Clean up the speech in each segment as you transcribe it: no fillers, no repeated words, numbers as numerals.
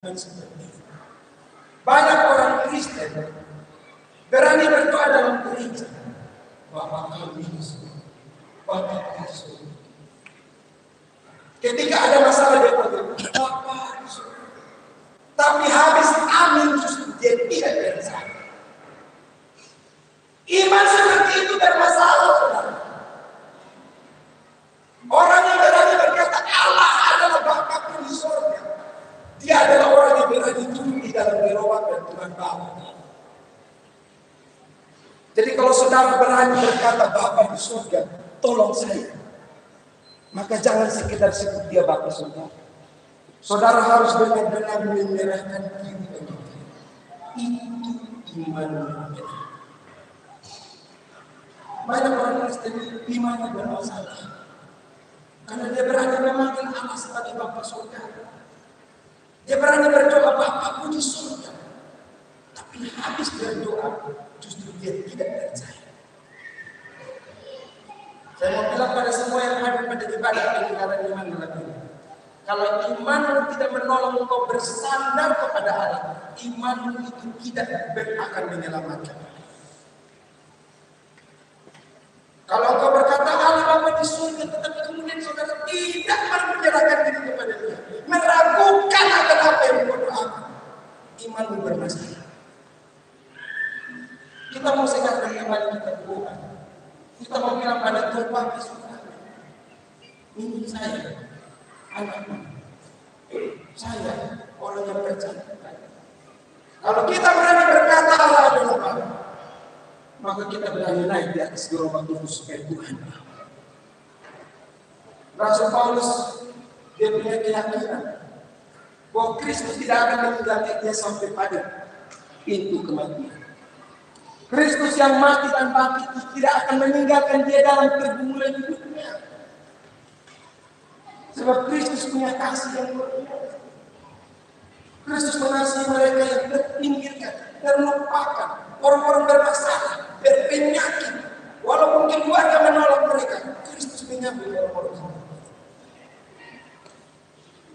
seperti itu. Banyak orang Kristen berani berdoa dalam gereja. Bapa kami di surga, Bapa di surga. Ketika ada masalah dia berdoa, Bapa di surga. Tapi habis amin justru dia tidak percaya. Iman seperti itu bermasalah, saudara. Orang yang berani berkata Allah adalah Bapakku di surga, dia adalah orang yang berani duduk di dalam gerobak dan Tuhan Bapa. Jadi kalau saudara berani berkata Bapa di surga, tolong saya, maka jangan sekedar sebut dia Bapa saudara. Saudara harus benar-benar menyerahkan diri bagi dia. Itu iman yang benar. Banyak orang Kristen imannya bermasalah karena dia berani memanggil Allah sebagai Bapa surga. Dia berani berdoa Bapakku di surga, tapi habis berdoa justru dia tidak percaya. Saya mau bilang pada semua yang hadir pada ibadah peninggalan iman lagi, kalau imanmu tidak menolong engkau bersandar kepada Allah, imanmu itu tidak akan menyelamatkan. Kalau engkau berkata Allah Bapa di surga, tetapi kemudian saudara tidak mau menyerahkan diri kepada Dia, meragukan akan apa yang kau doakan, imanmu bermasalah. Kita mau segarkan iman kita bukan. Kita mau bilang pada Tuhan Bapa surga, ini saya, anakmu, saya orang yang percaya. Kalau kita berani berkata Allah adalah Bapa, maka kita berani naik di atas gerobak itu supaya Tuhan. Rasul Paulus dia punya keyakinan bahwa Kristus tidak akan meninggalkan dia sampai pada pintu kematian. Kristus yang mati dan bangkit itu tidak akan meninggalkan dia dalam pergumulan hidupnya. Sebab Kristus punya kasih yang luar biasa. Kristus mengasihi mereka yang terpinggirkan, terlupakan, orang-orang bermasalah, berpenyakit. Walaupun keluarga menolak mereka, Kristus menyambut orang-orang itu.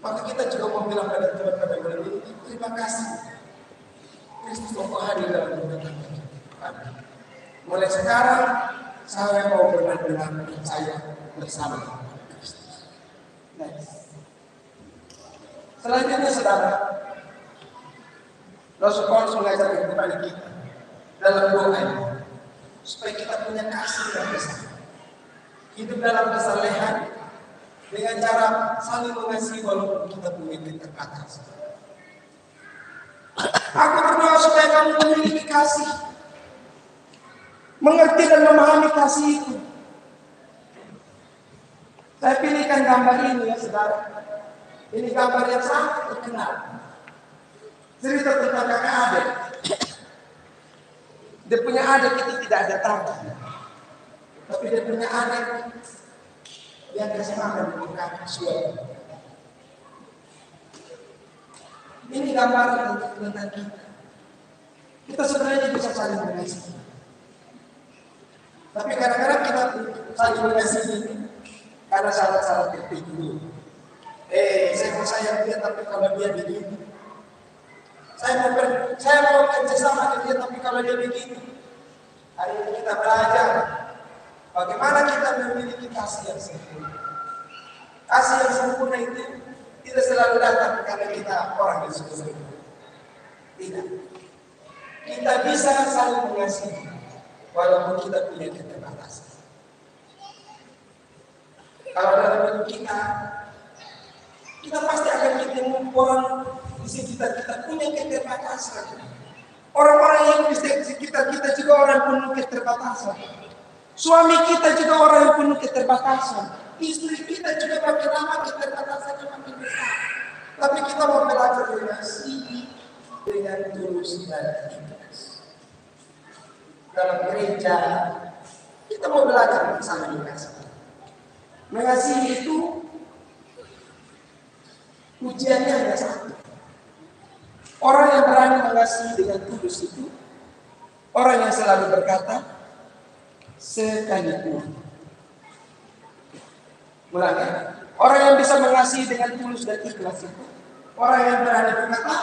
Maka kita juga mau bilang pada Tuhan pada malam ini, terima kasih. Kristus engkau hadir dalam hidup kami. Mulai sekarang saya mau benar-benar percaya bersama Kristus. Next. Selanjutnya saudara, Rasul Paulus mengajarkan kepada kita dalam doa supaya kita punya kasih yang besar, hidup dalam kesalehan dengan cara saling mengasihi walaupun kita punya keterbatasan. Aku berdoa supaya kamu memiliki kasih, mengerti dan memahami kasih itu. Saya pilihkan gambar ini ya saudara. Ini gambar yang sangat terkenal. Cerita tentang kakak adik. Dia punya adik itu tidak ada tangan, tapi dia punya adik yang kasih makan di kaki suami. Ini gambar tentang kita. Kita sebenarnya bisa saling mengasihi. Tapi kadang-kadang kita saling mengasihi karena syarat-syarat tertentu. Saya mau sayang dia tapi kalau dia begini. Saya mau kerjasama dengan dia tapi kalau dia begini. Hari ini kita belajar bagaimana kita memiliki kasih yang sempurna. Kasih yang sempurna itu tidak selalu datang karena kita orang yang sempurna. Tidak. Kita bisa saling mengasihi walaupun kita punya keterbatasan. Kalau dalam hidup kita pasti akan ketemu orang di sekitar kita punya keterbatasan. Orang-orang yang di sekitar kita juga orang penuh keterbatasan. Suami kita juga orang yang penuh keterbatasan. Istri kita juga makin lama keterbatasannya makin besar. Tapi kita mau belajar mengasihi dengan tulus dan ikhlas. Dalam gereja kita mau belajar saling mengasihi. Mengasihi itu ujiannya hanya satu. Orang yang berani mengasihi dengan tulus itu orang yang selalu berkata sekalipun. Ulangi. Orang yang bisa mengasihi dengan tulus dan ikhlas itu orang yang berada di tengah